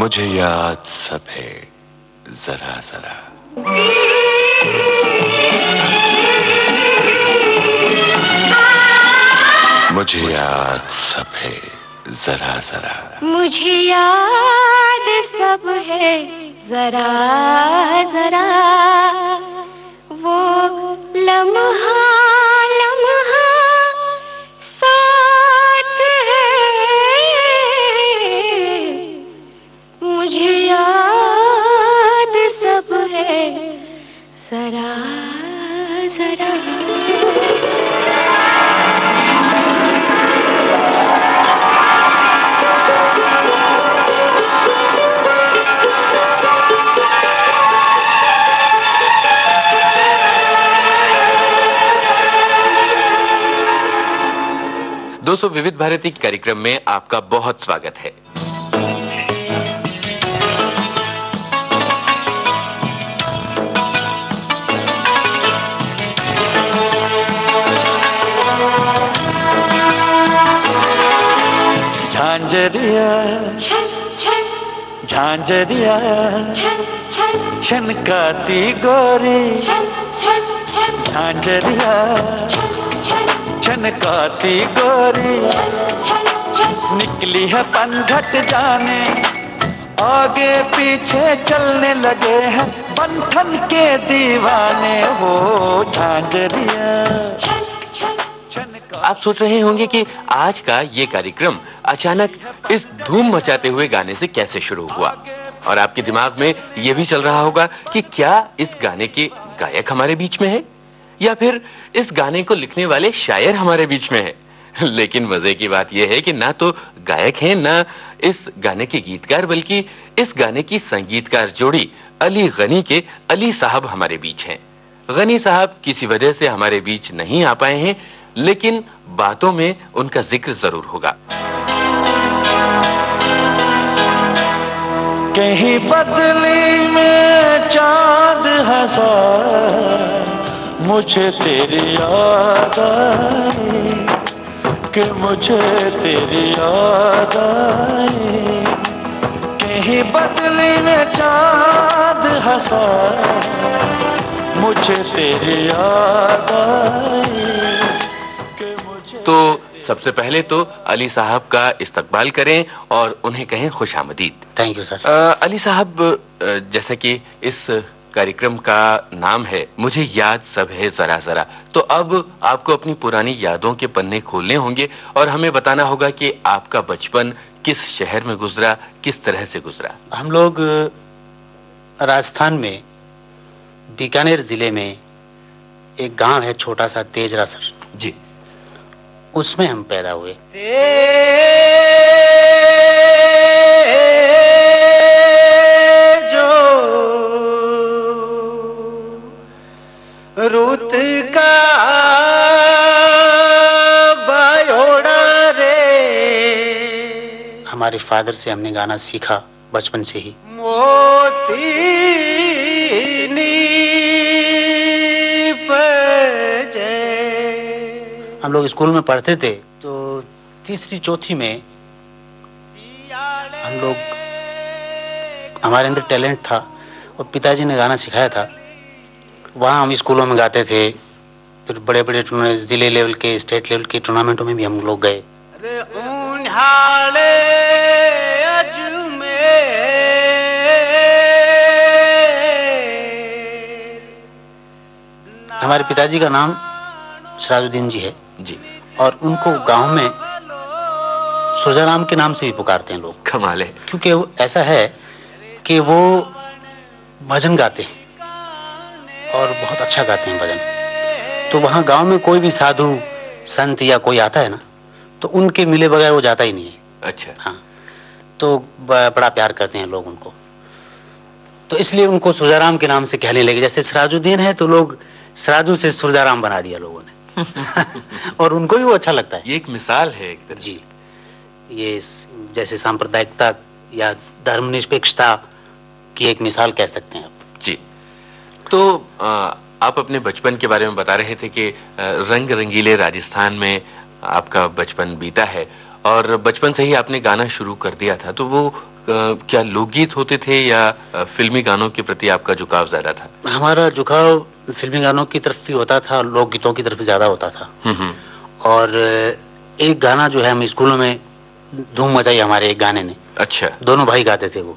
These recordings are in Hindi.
मुझे याद सब है जरा जरा। मुझे याद सब है जरा जरा। मुझे याद सब है जरा जरा। वो लम्हा लम्हा साथ है। मुझे याद सब है जरा जरा। दोस्तों, विविध भारती कार्यक्रम में आपका बहुत स्वागत है। झांझरिया झांझरिया छनकाती गोरी, झांझरिया छनकाती गोरी, निकली है पनघट जाने, आगे पीछे चलने लगे हैं बंधन के दीवाने। हो झांझरिया। आप सोच रहे होंगे कि आज का ये कार्यक्रम अचानक इस धूम मचाते हुए गाने से कैसे शुरू हुआ, और आपके दिमाग में ये भी चल रहा होगा कि क्या इस गाने के गायक हमारे बीच में है, या फिर इस गाने को लिखने वाले शायर हमारे बीच में है। लेकिन मजे की बात यह है कि ना तो गायक हैं, ना इस गाने के गीतकार, बल्कि इस गाने की संगीतकार जोड़ी अली गनी के अली साहब हमारे बीच हैं। गनी साहब किसी वजह से हमारे बीच नहीं आ पाए हैं, लेकिन बातों में उनका जिक्र जरूर होगा। कहीं बदली में चांद हंसा, मुझे तेरी याद आई, कि मुझे तेरी याद आई। कहीं बदली में चांद हंसा, मुझे तेरी याद आई, कि मुझे। तो सबसे पहले तो अली साहब का इस्तकबाल करें और उन्हें कहें खुशामदीद। Thank you sir. Ali sahab, जैसा कि इस कार्यक्रम का नाम है मुझे याद सब है जरा जरा, तो अब आपको अपनी पुरानी यादों के पन्ने खोलने होंगे और हमें बताना होगा कि आपका बचपन किस शहर में गुजरा, किस तरह से गुजरा। हम लोग राजस्थान में बीकानेर जिले में एक गांव है छोटा सा तेजरासर जी, उसमें हम पैदा हुए। रुत का बायोड़ा रे। हमारे फादर से हमने गाना सीखा बचपन से ही। मोती हम लोग स्कूल में पढ़ते थे तो तीसरी चौथी में हम लोग, हमारे अंदर टैलेंट था और पिताजी ने गाना सिखाया था। वहाँ हम स्कूलों में गाते थे, फिर बड़े बड़े जिले लेवल के, स्टेट लेवल के टूर्नामेंटों में भी हम लोग गए। हमारे पिताजी का नाम सिराजुद्दीन जी है जी, और उनको गांव में सुरजाराम के नाम से भी पुकारते हैं लोग। कमाल है। क्योंकि ऐसा है कि वो भजन गाते हैं और बहुत अच्छा गाते हैं भजन। तो वहाँ गांव में कोई भी साधु संत या कोई आता है ना, तो उनके मिले बगैर वो जाता ही नहीं है। अच्छा। हाँ, तो बड़ा प्यार करते हैं लोग उनको, तो इसलिए उनको सुरजाराम के नाम से कहने लगे। जैसे सिराजुद्दीन है तो लोग सिराजू से सुरजाराम बना दिया लोगों ने। और उनको भी वो अच्छा लगता है। ये एक मिसाल है एक तरह। जी, ये जैसे सांप्रदायिकता या धर्मनिरपेक्षता की एक मिसाल कह सकते हैं आप। जी, तो आप अपने बचपन के बारे में बता रहे थे कि रंग रंगीले राजस्थान में आपका बचपन बीता है, और बचपन से ही आपने गाना शुरू कर दिया था, तो वो क्या लोकगीत होते थे या फिल्मी गानों के प्रति आपका झुकाव ज्यादा था? हमारा झुकाव फिल्मी गानों की तरफ भी होता था, लोकगीतों की तरफ भी ज्यादा होता था। और एक गाना जो है, हम स्कूलों में धूम मचाई हमारे एक गाने ने। अच्छा। दोनों भाई गाते थे वो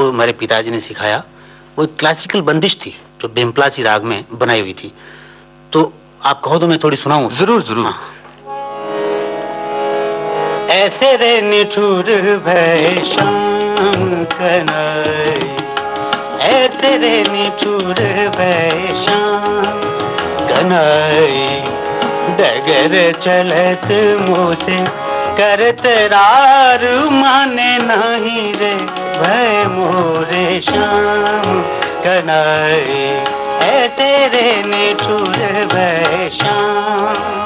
हमारे पिताजी ने सिखाया। वो एक क्लासिकल बंदिश थी जो बिम्पलासी राग में बनाई हुई थी। तो आप कहो तो मैं थोड़ी सुनाऊं? जरूर जरूर। हाँ। ऐसे रे निठुर भय श्याम कन्हैया, ऐसे रे निठुर भय श्याम कन्हैया, डगर चलत मोसे करत रार, माने नहीं रे भय मोरे श्याम कन्हैया, ऐसे रे निठुर भय श्याम।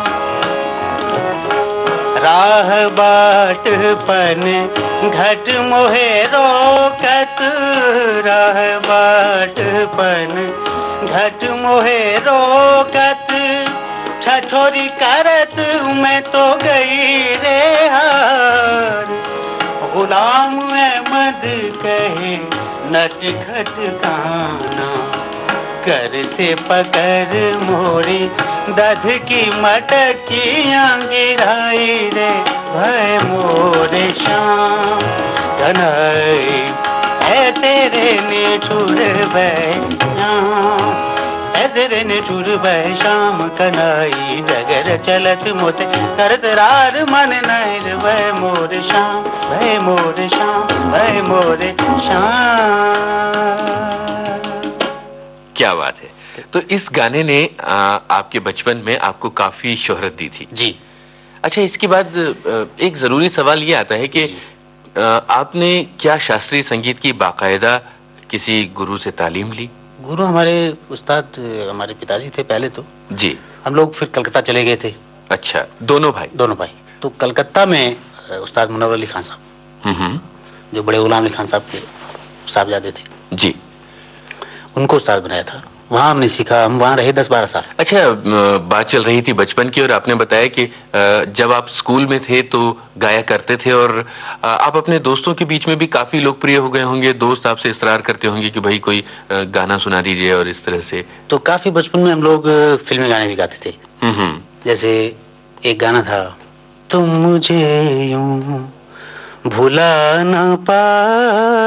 राह बाट पन घट मोहे रोकत, राह बाट पन घट मोहे रोकत, ठठोरी करत मैं तो गई रे हार। गुलाम अहमद कहे नट खट गाना, कर से पकड़ मोरी दध की मटकियां गिराई रे भय मोरे श्याम कन्हैया, ऐसे रे निठुर भय श्याम, ऐसे रे निठुर भय श्याम कन्हैया, डगर चलत मोसे करत रार, मन नहीं रे भय मोरे श्याम, भय मोरे श्याम, भय मोरे श्याम। क्या बात है। तो इस गाने ने आपके बचपन में आपको काफी शोहरत दी थी जी। अच्छा, इसके बाद एक जरूरी सवाल ये आता है कि आपने क्या शास्त्रीय संगीत की बाकायदा किसी गुरु से तालीम ली? गुरु हमारे उस्ताद हमारे पिताजी थे पहले तो जी। हम लोग फिर कलकत्ता चले गए थे। अच्छा, दोनों भाई? दोनों भाई। तो कलकत्ता में उस्ताद मुनव्वर अली खान साहब, जो बड़े गुलाम अली खान साहब के साहबजादे थे जी, उनको उस्ताद बनाया था। वहाँ हमने सीखा, हम वहाँ रहे 10-12 साल। अच्छा, बात चल रही थी बचपन की और आपने बताया कि जब आप स्कूल में थे तो गाया करते थे और आप अपने दोस्तों के बीच में भी काफी लोकप्रिय हो गए होंगे। दोस्त आपसे इसरार करते होंगे कि भाई कोई गाना सुना दीजिए और इस तरह से। तो काफी बचपन में हम लोग फिल्मी गाने भी गाते थे। जैसे एक गाना था, तुम मुझे यूं भुला ना पाओगे,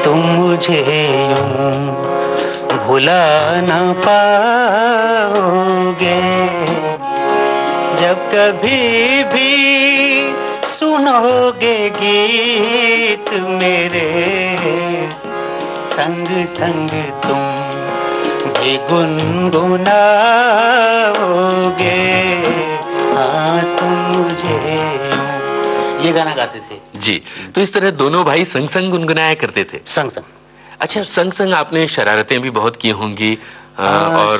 तुम मुझे यूं भुला ना पाओगे, जब कभी भी सुनोगे गीत मेरे, संग संग तुम भी गुनगुनाओगे। हाँ, तुम मुझे यूं, ये गाना गाते थे जी। तो इस तरह दोनों भाई संग संग गुनगुनाया करते थे? संग संग। अच्छा, संग संग आपने शरारतें भी बहुत की होंगी और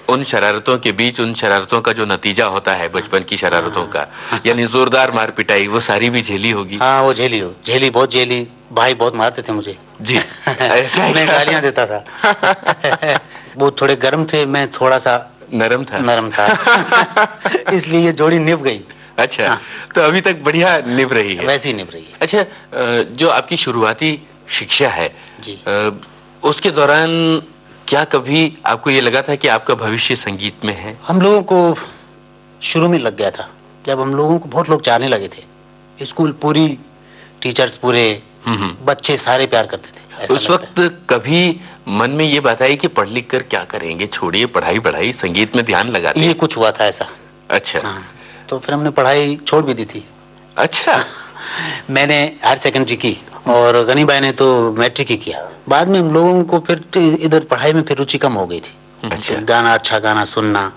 उन शरारतों के बीच उन शरारतों का जो नतीजा होता है बचपन की शरारतों का, यानी जोरदार मार पिटाई, वो सारी भी झेली होगी? हाँ, वो झेली बहुत झेली। भाई बहुत मारते थे मुझे जी। ऐसा मैं गालियां देता था। वो थोड़े गर्म थे, मैं थोड़ा सा नरम था। इसलिए ये जोड़ी निभ गई। अच्छा। हाँ। तो अभी तक बढ़िया निभ रही है? वैसे ही निभ रही है। अच्छा, जो आपकी शुरुआती शिक्षा है जी, उसके दौरान क्या कभी आपको ये लगा था कि आपका भविष्य संगीत में है? हम लोगों को शुरू में लग गया था, जब हम लोगों को बहुत लोग चाहने लगे थे। स्कूल पूरी, टीचर्स पूरे, बच्चे सारे प्यार करते थे। उस वक्त कभी मन में ये बात आई कि पढ़ लिख कर क्या करेंगे, छोड़िए पढ़ाई, संगीत में ध्यान लगाते? ये कुछ हुआ था ऐसा। अच्छा। हाँ, तो फिर हमने पढ़ाई छोड़ भी दी थी। अच्छा। मैंने हायर सेकेंडरी की और गनी भाई ने तो मैट्रिक ही किया। बाद में हम लोगों को फिर इधर पढ़ाई में फिर रुचि कम हो गई थी। अच्छा। गाना, अच्छा गाना सुनना,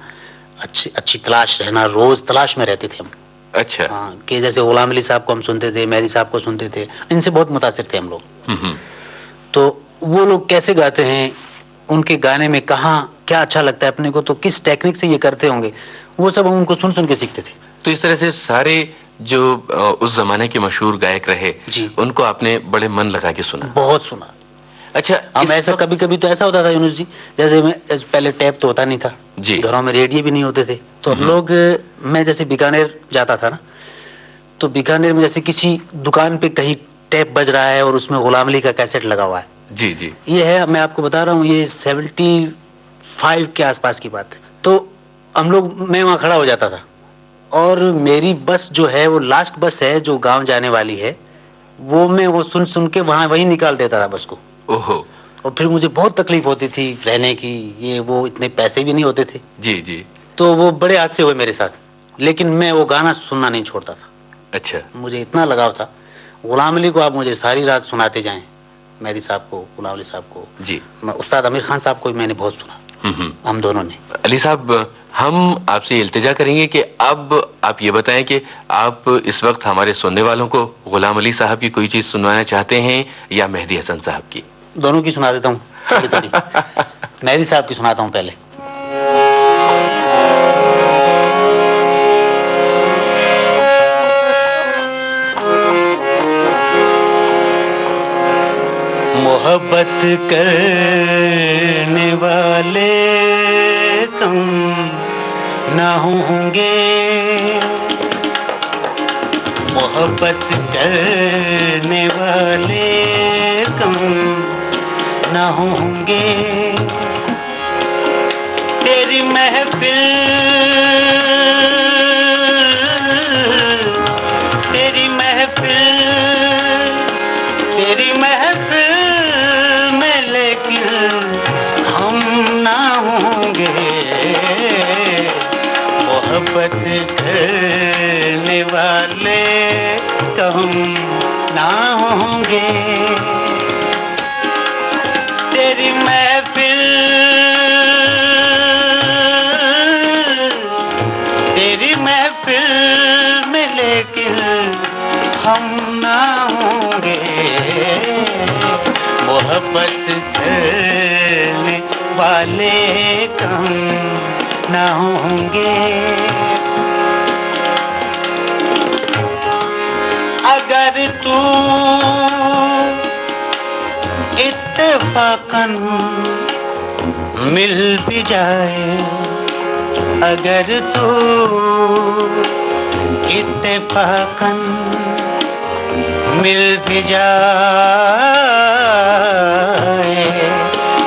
अच्छी तलाश रहना, रोज तलाश में रहते थे हम। अच्छा। हाँ, कि जैसे गुलाम अली साहब को हम सुनते थे, मेहदी साहब को सुनते थे, इनसे बहुत मुतासिर थे हम लोग। तो वो लोग कैसे गाते हैं, उनके गाने में कहाँ क्या अच्छा लगता है अपने को, तो किस टेक्निक से ये करते होंगे, वो सब हम उनको सुन सुन के सीखते थे। तो इस तरह से सारे जो उस जमाने के मशहूर गायक रहे जी, उनको आपने बड़े मन लगा के सुना? बहुत सुना। अच्छा, हम इस ऐसा वक्त- कभी कभी तो ऐसा होता था यूनुस जी, जैसे मैं पहले टैप तो होता नहीं था जी। घरों में, रेडियो भी नहीं होते थे, तो हम लोग, मैं जैसे बीकानेर जाता था ना, तो बीकानेर में जैसे किसी दुकान पे कहीं टैप बज रहा है और उसमें गुलाम अली का कैसेट लगा हुआ है, जी जी ये है, मैं आपको बता रहा हूँ, ये 75 के आसपास की बात है। तो हम लोग, मैं वहाँ खड़ा हो जाता था और मेरी बस जो है वो लास्ट बस है जो गांव जाने वाली है, वो मैं वो सुन सुन के वहाँ वहीं निकाल देता था बस को। ओहो। और फिर मुझे बहुत तकलीफ होती थी रहने की, ये वो इतने पैसे भी नहीं होते थे, जी जी। तो वो बड़े हादसे हुए मेरे साथ, लेकिन मैं वो गाना सुनना नहीं छोड़ता था। अच्छा। मुझे इतना लगाव था गुलाम अली को, आप मुझे सारी रात सुनाते जाएं, मेहदी साहब को, गुलाम अली साहब को, जी। मैं उस्ताद आमिर खान साहब को भी मैंने बहुत सुना, हम दोनों ने। अली साहब, हम आपसे इल्तिजा करेंगे कि अब आप ये बताएं कि आप इस वक्त हमारे सुनने वालों को गुलाम अली साहब की कोई चीज सुनवाना चाहते हैं या मेहदी हसन साहब की? दोनों की सुना देता हूँ थोड़ी थोड़ी। मेहदी साहब की सुनाता हूँ पहले। मोहब्बत करने वाले कम ना होंगे, मोहब्बत करने वाले कम ना होंगे, तेरी महफिल, तेरी महफिल, तेरी महफिल में लेकिन हम ना होंगे, मोहब्बत करने वाले कम ना होंगे, तेरी महफिल, तेरी महफिल में लेकिन हम ना होंगे, मोहब्बत करने वाले कम ना होंगे, अगर तू इत्तेफाकन मिल भी जाए, अगर तू इत्तेफाकन मिल भी जाए,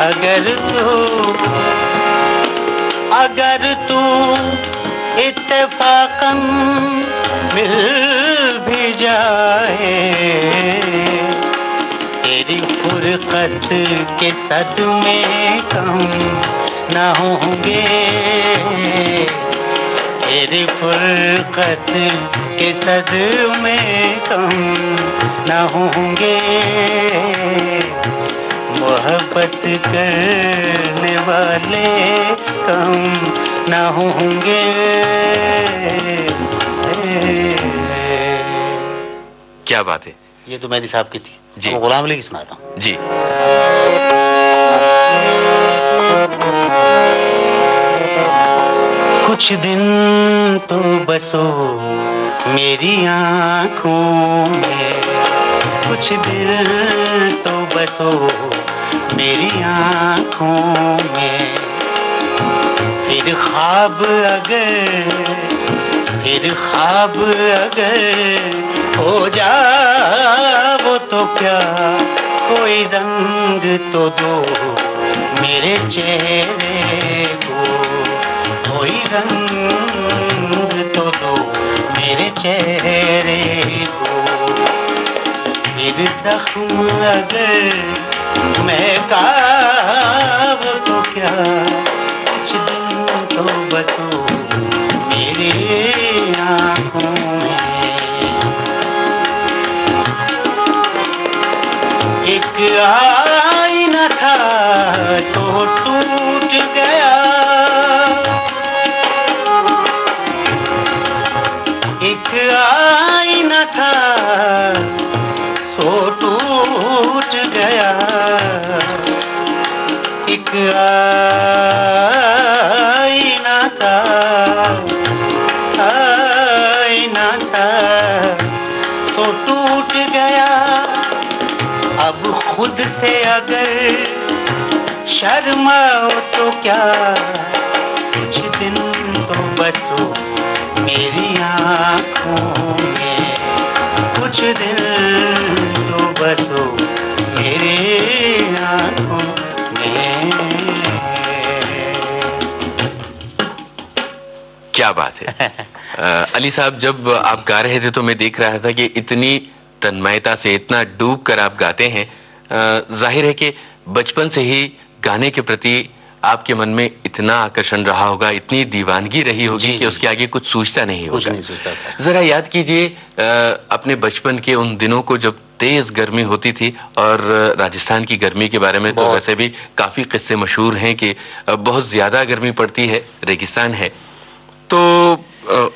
अगर तू इत्तेफाकन मिल भी जाए, तेरी फुरकत के सदमे कम ना होंगे, तेरी फुरकत के सदमे कम ना होंगे, मोहब्बत करने वाले कम ना होंगे। क्या बात है। ये तो मेहदी साहब की थी जी। अब गुलाम अली की सुनाता हूँ। जी। कुछ दिन तो बसो मेरी आँखों में, कुछ दिन तो बसो मेरी आँखों में, फिर ख्वाब अगर हो जाओ तो क्या, कोई रंग तो दो मेरे चेहरे को, कोई रंग तो दो मेरे चेहरे को, फिर जख्म अगर महका वो तो क्या, कुछ दिन तो बसो मेरी आँखों में। एक आईना था तो टूट गया, एक आईना था सो टूट गया, एक आईना था सो टूट गया, अब खुद से अगर शर्माओ तो क्या, कुछ दिन तो बसो मेरी आँखों में, कुछ दिन तो बसो मेरी आँखों में। क्या बात है। अली साहब, जब आप गा रहे थे तो मैं देख रहा था कि इतनी तन्मयता से, इतना डूब कर आप गाते हैं। जाहिर है कि बचपन से ही गाने के प्रति आपके मन में इतना आकर्षण रहा होगा, इतनी दीवानगी रही होगी कि उसके आगे कुछ सूझता नहीं कुछ होगा। नहीं सोचता था। जरा याद कीजिए अपने बचपन के उन दिनों को जब तेज गर्मी होती थी, और राजस्थान की गर्मी के बारे में तो वैसे भी काफी किस्से मशहूर हैं कि बहुत ज्यादा गर्मी पड़ती है, रेगिस्तान है। तो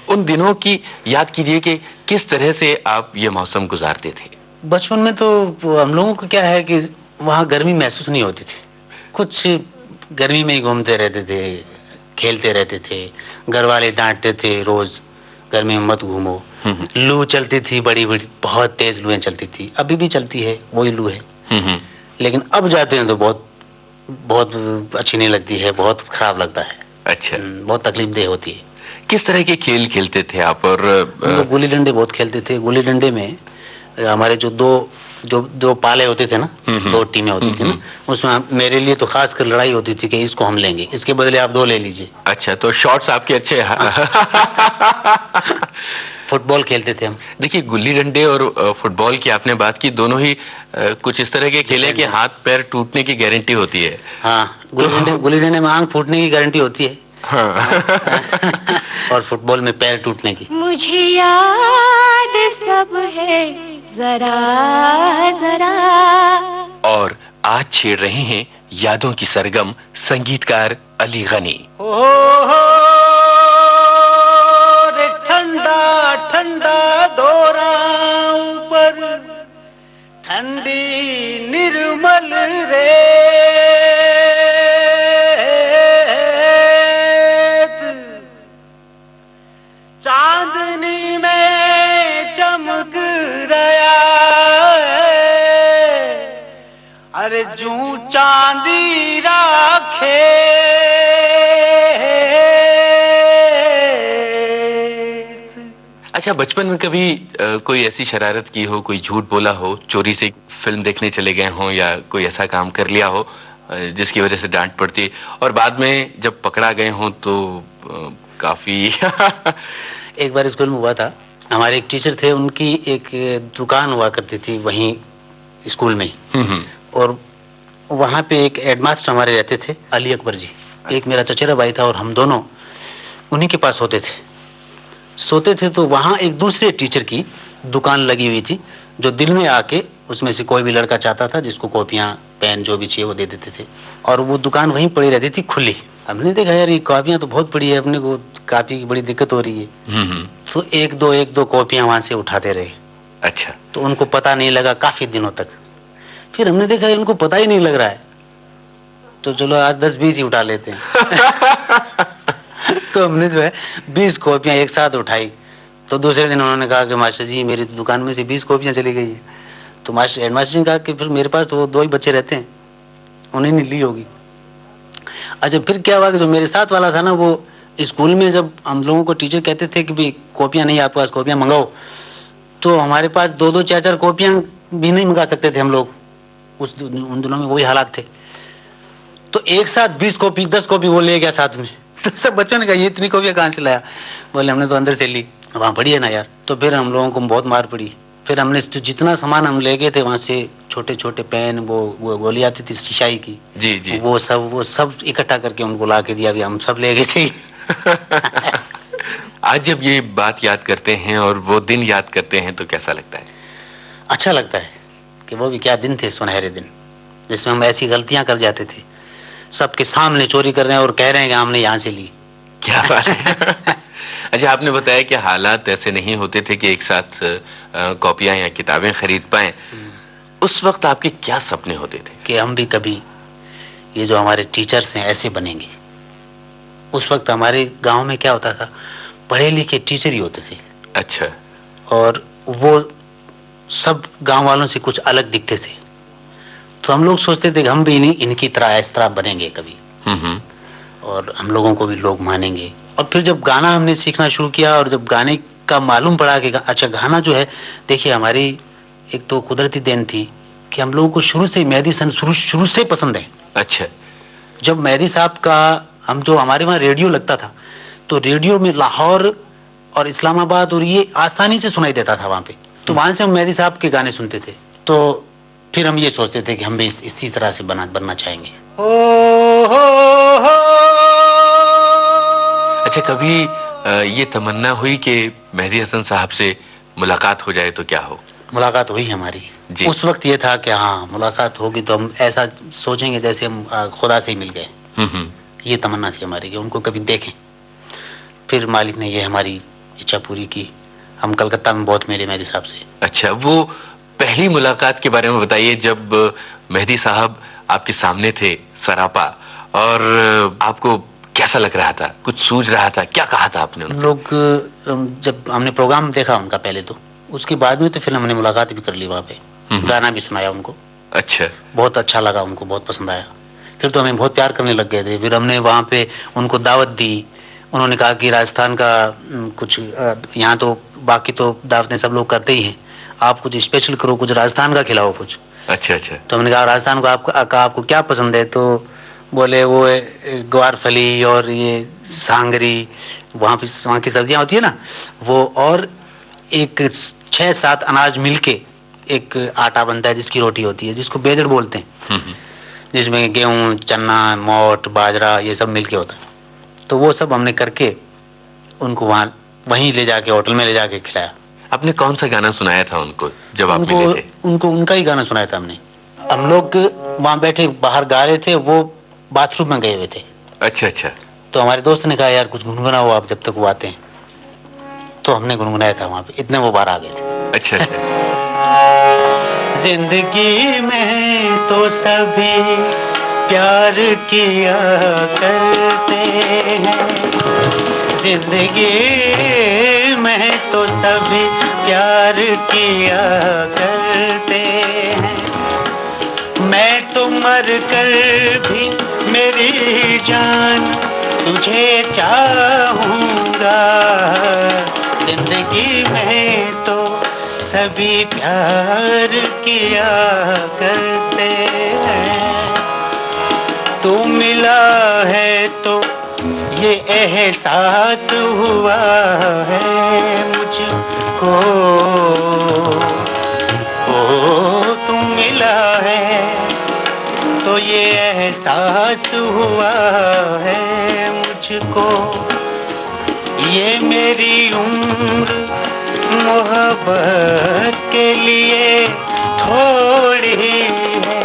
उन दिनों की याद कीजिए कि किस तरह से आप ये मौसम गुजारते थे। बचपन में तो हम लोगों को क्या है कि वहाँ गर्मी महसूस नहीं होती थी, कुछ गर्मी में ही घूमते रहते थे, खेलते रहते थे। घर वाले डांटते थे रोज, गर्मी में मत घूमो। लू चलती थी, बड़ी बड़ी बहुत तेज लूएं चलती थी, अभी भी चलती है, वही लू है। लेकिन अब जाते हैं तो बहुत बहुत अच्छी नहीं लगती है, बहुत खराब लगता है। अच्छा, बहुत तकलीफदेह होती है। किस तरह के खेल खेलते थे आप? और हम लोग गुल्ली डंडे बहुत खेलते थे। गुल्ली डंडे में हमारे जो दो पाले होते थे ना, दो टीमें होती थी ना, उसमें मेरे लिए तो खास कर लड़ाई होती थी कि इसको हम लेंगे, इसके बदले आप दो ले लीजिए। अच्छा, तो शॉट्स आपके अच्छे फुटबॉल खेलते थे हम। देखिए, गुल्ली डंडे और फुटबॉल की आपने बात की, दोनों ही कुछ इस तरह के खेल हैं कि हाथ पैर टूटने की गारंटी होती है। हाँ, गुल्ली डंडे में आंख फूटने की गारंटी होती है। हाँ। और फुटबॉल में पैर टूटने की। मुझे याद सब है जरा जरा। और आज छेड़ रहे हैं यादों की सरगम संगीतकार अली गनी। हो रे ठंडा ठंडा दौरा ऊपर, ठंडी निर्मल रेत, चांदनी में चमक रहा है, अरे जू चांदी राखे। अच्छा, बचपन में कभी कोई ऐसी शरारत की हो, कोई झूठ बोला हो, चोरी से फिल्म देखने चले गए हो, या कोई ऐसा काम कर लिया हो जिसकी वजह से डांट पड़ती, और बाद में जब पकड़ा गए हो तो काफी एक बार स्कूल में हुआ था, हमारे एक टीचर थे, उनकी एक दुकान हुआ करती थी वहीं स्कूल में ही। और वहाँ पे एक हेडमास्टर हमारे रहते थे, अली अकबर जी। एक मेरा चचेरा भाई था और हम दोनों उन्हीं के पास सोते थे। तो वहाँ एक दूसरे टीचर की दुकान लगी हुई थी, जो दिन में आके उसमें से कोई भी लड़का चाहता था जिसको कॉपियाँ पेन जो भी चाहिए वो दे देते थे, और वो दुकान वहीं पड़ी रहती थी खुली। हमने देखा यार ये कॉपियाँ तो बहुत पड़ी है, अपने को कापी की बड़ी दिक्कत हो रही है। तो एक दो कॉपियाँ वहाँ से उठाते रहे। अच्छा, तो उनको पता नहीं लगा काफी दिनों तक। फिर हमने देखा उनको पता ही नहीं लग रहा है, तो चलो आज 10-20 ही उठा लेते हैं। तो हमने जो है 20 कॉपियां एक साथ उठाई। तो दूसरे दिन उन्होंने कहा कि मास्टर जी मेरी दुकान में से 20 कॉपियां चली गई है। तो हेडमास्टर ने कहा कि फिर मेरे पास तो वो 2 ही बच्चे रहते हैं, उन्हें नहीं ली होगी। अच्छा, फिर क्या हुआ कि जो मेरे साथ वाला था ना, वो स्कूल में जब हम लोगों को टीचर कहते थे कि भाई कॉपियां नहीं, आपके पास कॉपियां मंगाओ, तो हमारे पास 2-2 4-4 कॉपियां भी नहीं मंगा सकते थे हम लोग। उन दिनों में वही हालात थे। तो एक साथ 20 कॉपी 10 कॉपी वो ले गया साथ में। तो सब बच्चों ने कहा ये इतनी कॉपियां कहाँ से लाया? बोले हमने तो अंदर से ली, वहाँ पड़ी है ना यार। तो फिर हम लोगों को बहुत मार पड़ी। फिर हमने जितना सामान हम ले गए थे वहाँ से, छोटे छोटे पेन, वो गोली आती थी शीशाई की, जी जी, वो सब इकट्ठा करके उनको ला के दिया, भी हम सब ले गए थे। आज जब ये बात याद करते हैं और वो दिन याद करते हैं तो कैसा लगता है? अच्छा लगता है कि वो भी क्या दिन थे, सुनहरे दिन, जिसमें हम ऐसी गलतियां कर जाते थे, सबके सामने चोरी कर रहे हैं और कह रहे हैं कि हमने यहाँ से ली। क्या बात है। अच्छा, आपने बताया कि हालात ऐसे नहीं होते थे कि एक साथ कॉपियां या किताबें खरीद पाएं। उस वक्त आपके क्या सपने होते थे? कि हम भी कभी ये जो हमारे टीचर्स हैं ऐसे बनेंगे। उस वक्त हमारे गांव में क्या होता था, पढ़े लिखे टीचर ही होते थे। अच्छा, और वो सब गांव वालों से कुछ अलग दिखते थे। तो हम लोग सोचते थे कि हम भी इनकी तरह इस तरह बनेंगे कभी, हम्म। और हम लोगों को भी लोग मानेंगे। और फिर जब गाना हमने सीखना शुरू किया और जब गाने का मालूम पड़ा कि अच्छा गाना जो है, देखिए हमारी एक तो कुदरती देन थी कि हम लोगों को शुरू से मेहदी हसन शुरू से पसंद है। अच्छा। जब मेहदी साहब का हमारे वहाँ रेडियो लगता था, तो रेडियो में लाहौर और इस्लामाबाद और ये आसानी से सुनाई देता था वहाँ पे, तो वहां से हम मेहदी साहब के गाने सुनते थे। तो फिर हम ये सोचते थे कि हम भी इसी तरह से बनना चाहेंगे। अच्छा, कभी ये तमन्ना हुई कि मेहदी हसन साहब से मुलाकात हो जाए तो क्या हो? मुलाकात हुई हमारी जी। उस वक्त ये था कि हाँ मुलाकात होगी तो हम ऐसा सोचेंगे जैसे हम खुदा से ही मिल गए। ये तमन्ना थी हमारी कि उनको कभी देखें। फिर मालिक ने ये हमारी इच्छा पूरी की। हम कलकत्ता में बहुत मिले मेहदी साहब से। अच्छा, वो पहली मुलाकात के बारे में बताइए, जब मेहदी साहब आपके सामने थे सरापा, और आपको कैसा लग रहा था? कुछ सूझ रहा था? क्या कहा था आपने उनसे? लोग जब हमने प्रोग्राम देखा उनका पहले, तो उसके बाद में तो फिर हमने मुलाकात भी कर ली वहाँ पे, गाना भी सुनाया उनको। अच्छा। बहुत अच्छा लगा, उनको बहुत पसंद आया। फिर तो हमें बहुत प्यार करने लग गए थे। फिर हमने वहाँ पे उनको दावत दी। उन्होंने कहा कि राजस्थान का कुछ यहाँ तो बाकी तो दावतें सब लोग करते ही हैं, आप कुछ स्पेशल करो, कुछ राजस्थान का खिलाओ कुछ। अच्छा अच्छा। तो हमने कहा राजस्थान को आपको क्या पसंद है? तो बोले वो ग्वार फली और ये सांगरी, वहाँ की सब्जियाँ होती है ना वो, और एक 6-7 अनाज मिलके एक आटा बनता है जिसकी रोटी होती है, जिसको बेजड़ बोलते हैं, जिसमें गेहूं, चना, मोट, बाजरा ये सब मिलके होता है। तो वो सब हमने करके उनको वहीं ले जाके होटल में ले जाके खिलाया। आपने कौन सा गाना सुनाया था उनको जब आप मिले थे? उनको उनका ही गाना सुनाया था हमने। हम लोग वहाँ बैठे बाहर गा रहे थे, वो बाथरूम में गए हुए थे। अच्छा अच्छा। तो हमारे दोस्त ने कहा यार कुछ गुनगुनाओ आप जब तक वो आते हैं। तो हमने गुनगुनाया था वहाँ पे, इतने वो बाहर आ गए थे। अच्छा अच्छा। जिंदगी में तो सभी प्यार किया करते हैं, जिंदगी में तो सभी प्यार किया करते हैं। मैं तो मर कर भी मेरी जान तुझे चाहूँगा, जिंदगी में तो सभी प्यार किया करते हैं। तू मिला है तो ये एहसास हुआ है मुझको, ओ तू मिला है तो ये एहसास हुआ है मुझको। ये मेरी उम्र मोहब्बत के लिए थोड़ी है,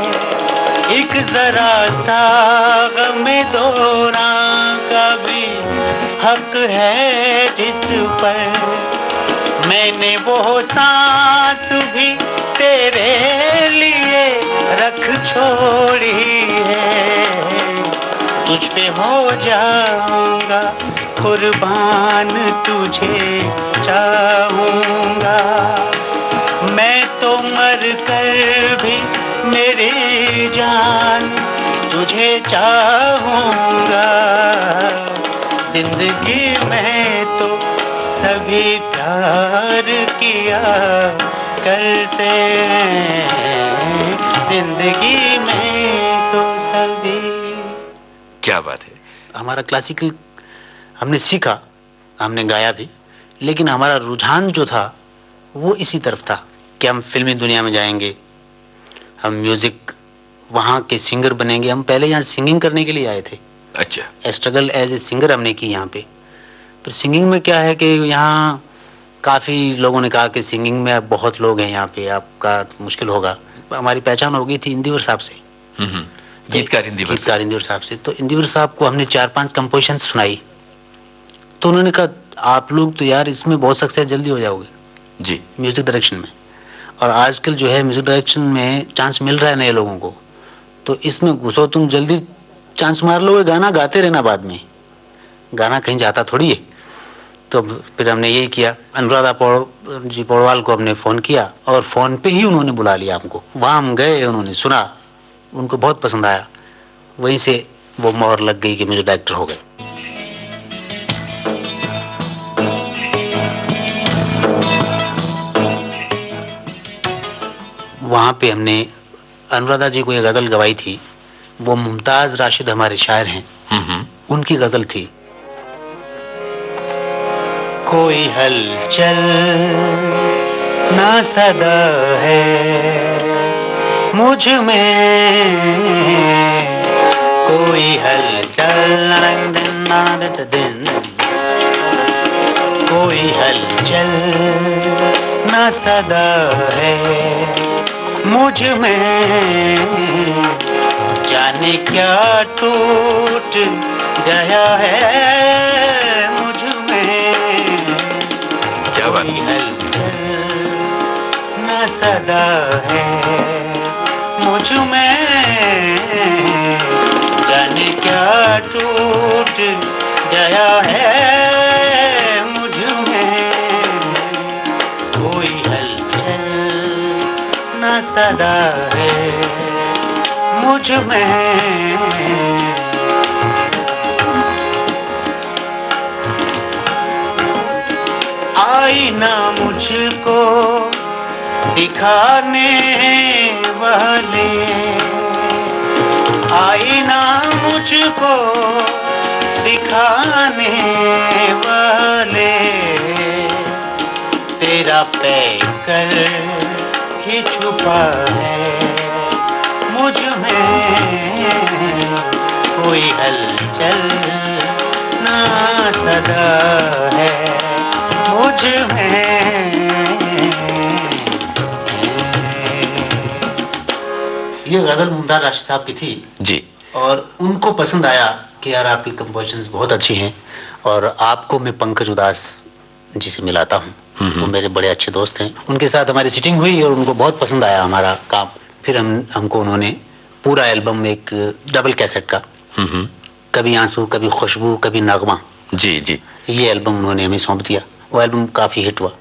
एक जरा सा गम दौरा का भी हक है जिस पर मैंने वो सांस भी तेरे लिए रख छोड़ी है। तुझ पे हो जाऊंगा कुर्बान, तुझे चाहूंगा। मैं तो मर कर भी मेरी जान तुझे चाहूंगा, जिंदगी में तो सभी प्यार किया करते हैं, जिंदगी में तो सभी। क्या बात है। हमारा क्लासिकल हमने सीखा, हमने गाया भी, लेकिन हमारा रुझान जो था वो इसी तरफ था कि हम फिल्मी दुनिया में जाएंगे, हम म्यूजिक वहाँ के सिंगर बनेंगे। हम पहले यहाँ सिंगिंग करने के लिए आए थे। अच्छा। स्ट्रगल एज ए सिंगर हमने की यहाँ पे। पर सिंगिंग में क्या है कि यहाँ काफ़ी लोगों ने कहा कि सिंगिंग में अब बहुत लोग हैं यहाँ पे, आपका मुश्किल होगा। हमारी पहचान हो गई थी इंदिवर साहब से, गीतकार इंदिवर साहब से। तो इंदिवर साहब को हमने 4-5 कंपोजिशन सुनाई, तो उन्होंने कहा आप लोग तो यार इसमें बहुत सक्सेस जल्दी हो जाओगे जी, म्यूजिक डायरेक्शन में। और आजकल जो है म्यूजिक डायरेक्शन में चांस मिल रहा है नए लोगों को, तो इसमें घुसो, तुम जल्दी चांस मार लोगे, गाना गाते रहना, बाद में गाना कहीं जाता थोड़ी है। तो फिर हमने यही किया। अनुराधा पौडवाल को हमने फ़ोन किया और फ़ोन पे ही उन्होंने बुला लिया हमको। वहाँ हम गए, उन्होंने सुना उनको बहुत पसंद आया। वहीं से वो मोहर लग गई कि मुझे डायरेक्टर हो गए। वहाँ पे हमने अनुराधा जी को एक गजल गवाई थी। वो मुमताज राशिद हमारे शायर हैं, उनकी गजल थी। कोई हलचल ना सदा है मुझ में, कोई हलचल कोई हलचल ना सदा है मुझ में, जाने क्या टूट गया है मुझ में। क्या बात कोई हलचल ना सदा है मुझ में, जाने क्या टूट गया है मुझ में। कोई हलचल ना सदा है मुझ में। आई ना मुझको दिखाने वाले, आई ना मुझको दिखाने वाले, तेरा पैकर ही छुपा है मुझ में। कोई हलचल ना सदा है मुझ में। ये गजल मुमताज राशिद साहब की थी जी। और उनको पसंद आया कि यार आपकी कंपोजिशंस बहुत अच्छी हैं, और आपको मैं पंकज उदास जी से मिलाता हूँ। वो मेरे बड़े अच्छे दोस्त हैं। उनके साथ हमारी सिटिंग हुई और उनको बहुत पसंद आया हमारा काम। फिर हमको उन्होंने पूरा एल्बम, एक डबल कैसेट का, कभी आंसू कभी खुशबू कभी नगमा, जी जी, ये एल्बम उन्होंने हमें सौंप दिया। वो एल्बम काफी हिट हुआ।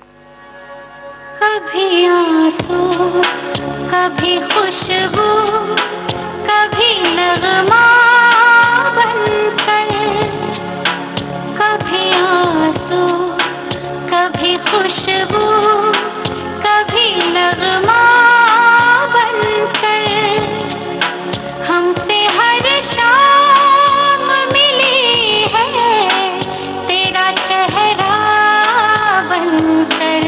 कभी आंसू कभी खुशबू कभी नगमा बनकर, कभी आंसू कभी खुशबू कभी नगमा बनकर, हमसे हर शाम मिली है तेरा चेहरा बनकर।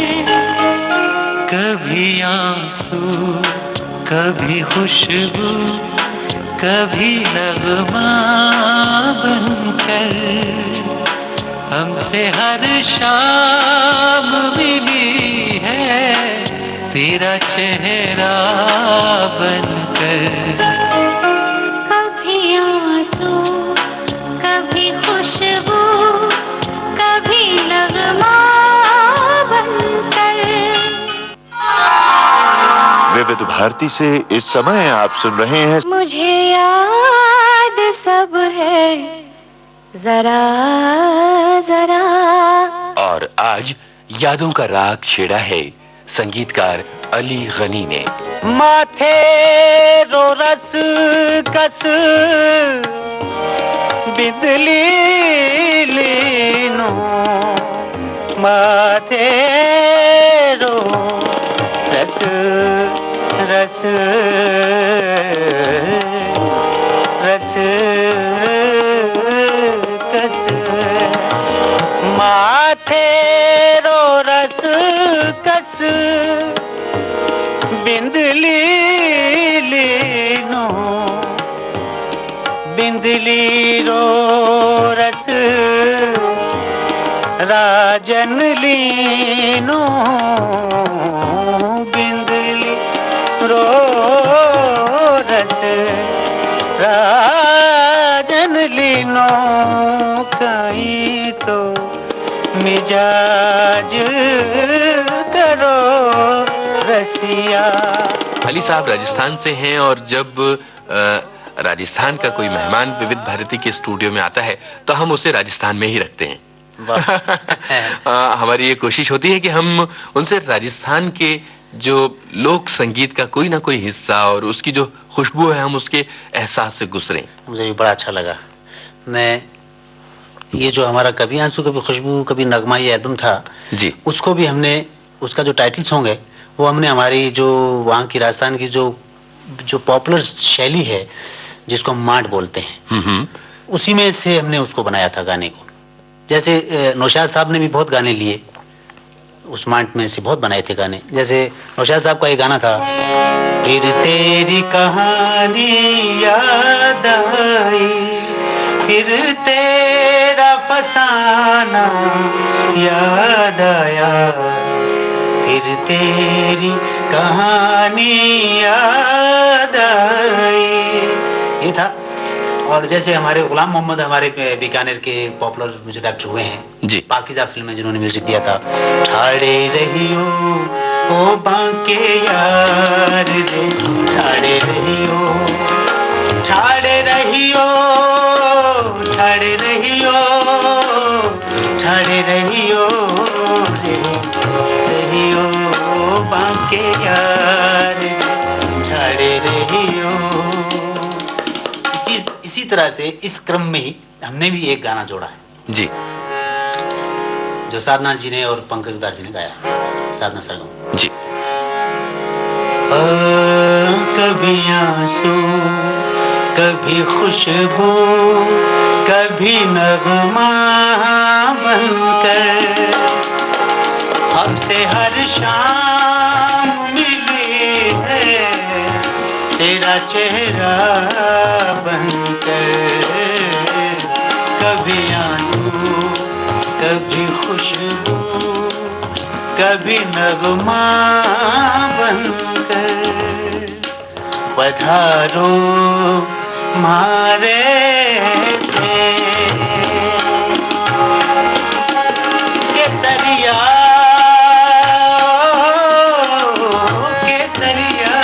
कभी आंसू कभी खुशबू कभी नगमा बनकर, हमसे हर शाम मिली है तेरा चेहरा बनकर। कभी आंसू कभी खुशबू कभी नगमा बनकर। विविध भारती से इस समय आप सुन रहे हैं मुझे याद सब है जरा जरा। और आज यादों का राग छेड़ा है संगीतकार अली गनी ने। माथे रो रस कस बिदली लीनो, माथे रो रस रस रस कस, माथे रो रस कस बिंदली लीनो, बिंदली रो रस राजन लीनो, बिंदली रो रस राजन लीनो, कहीं तो मिजाज करो रसिया। अली साहब राजस्थान से हैं और जब राजस्थान का कोई मेहमान विविध भारती के स्टूडियो में आता है तो हम उसे राजस्थान में ही रखते हैं। हमारी ये कोशिश होती है कि हम उनसे राजस्थान के जो लोक संगीत का कोई ना कोई हिस्सा और उसकी जो खुशबू है हम उसके एहसास से गुजरे। मुझे भी बड़ा अच्छा लगा। मैं ये जो हमारा कभी आंसू कभी खुशबू कभी नगमा ये एल्बम था जी, उसको भी हमने, उसका जो टाइटल सॉन्ग है वो हमने हमारी जो वहाँ की राजस्थान की जो जो पॉपुलर शैली है जिसको हम माट बोलते हैं, उसी में से हमने उसको बनाया था गाने को। जैसे नौशाद साहब ने भी बहुत गाने लिए उस माट में से, बहुत बनाए थे गाने। जैसे नौशाद साहब का एक गाना था, फिर तेरी कहानी याद आई, फिर तेरा फसाना याद आया, फिर तेरी कहानी याद आई, ये था। और जैसे हमारे गुलाम मोहम्मद हमारे बीकानेर के पॉपुलर म्यूजिक डायरेक्टर हुए हैं जी, पाकिज़ा फिल्म में जिन्होंने म्यूजिक दिया था। ठाड़े रहियो ओ बांके यार रे, ठाड़े रहियो, ठाड़े रहियो, ठाड़े रहियो, ठाड़े रहियो रे, रहियो बांके यार, ठाड़े रहियो। इसी तरह से इस क्रम में ही हमने भी एक गाना जोड़ा है जी, जो साधना जी ने और पंकज उदास जी ने गाया, साधना सरगम जी। कभी आंसू कभी खुशबू कभी नगमा बनकर, हमसे हर शाम मिली है तेरा चेहरा बनकर। कभी आंसू कभी खुशबू कभी नगमा बनकर, पधारो मारे थे केसरिया, केसरिया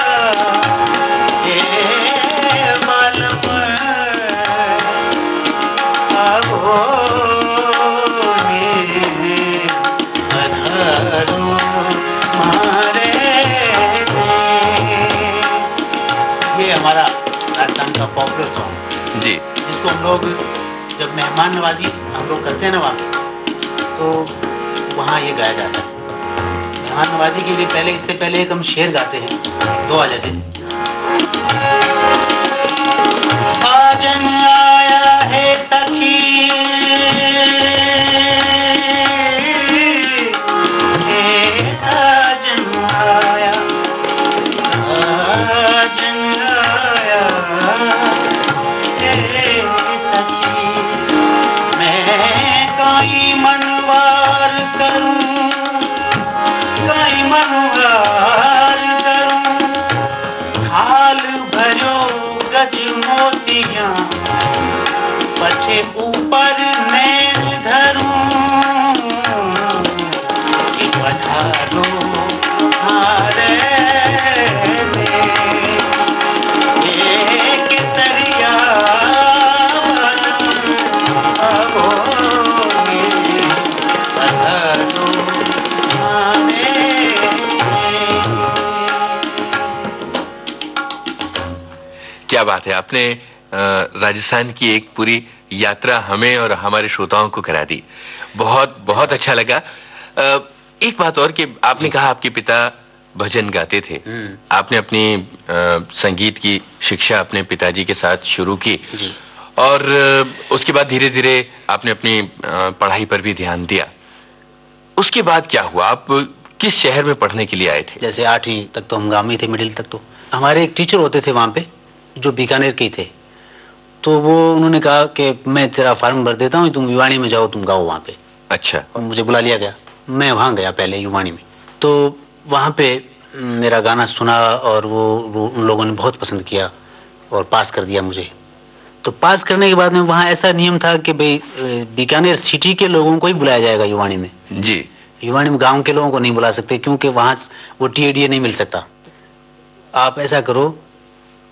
के मालूम आवो ने, पधारो मारे देश। ये हमारा राजस्थान का पॉपुलर सॉन्ग जी, जिसको हम लोग जब मेहमान नवाजी हम लोग करते हैं ना वहाँ, तो वहाँ ये गाया जाता है। मेहमान नवाजी के लिए पहले, इससे पहले एक हम शेर गाते हैं दुआ जैसे। साजन आया है सखी, साजन आया, साजन आया हे सखी, मैं काई मनवार करूं, काई मनवार करूं, थाल भरो गज मोतियां, पछे ऊपर नैन धरूं, कि पधारो हारे केसरिया आवो ने, पधारो हारे। क्या बात है, आपने राजस्थान की एक पूरी यात्रा हमें और हमारे श्रोताओं को करा दी। बहुत बहुत अच्छा लगा। एक बात और कि आपने कहा आपके पिता भजन गाते थे, आपने अपनी संगीत की शिक्षा अपने पिताजी के साथ शुरू की जी। और उसके बाद धीरे धीरे आपने अपनी पढ़ाई पर भी ध्यान दिया। उसके बाद क्या हुआ, आप किस शहर में पढ़ने के लिए आए थे? जैसे 8वीं तक तो हम गाँव में ही थे, मिडिल तक तो हमारे एक टीचर होते थे वहाँ पे जो बीकानेर के ही थे। तो वो उन्होंने कहा कि मैं तेरा फार्म भर देता हूँ, तुम युवाणी में जाओ, तुम गाओ वहाँ पे। अच्छा। और मुझे बुला लिया गया, मैं वहाँ गया पहले युवाणी में। तो वहाँ पे मेरा गाना सुना और वो उन लोगों ने बहुत पसंद किया और पास कर दिया मुझे। तो पास करने के बाद में वहाँ ऐसा नियम था कि भाई बीकानेर सिटी के लोगों को ही बुलाया जाएगा युवाणी में। जी। युवाणी में गांव के लोगों को नहीं बुला सकते क्योंकि वहाँ वो टीएडीए नहीं मिल सकता। आप ऐसा करो,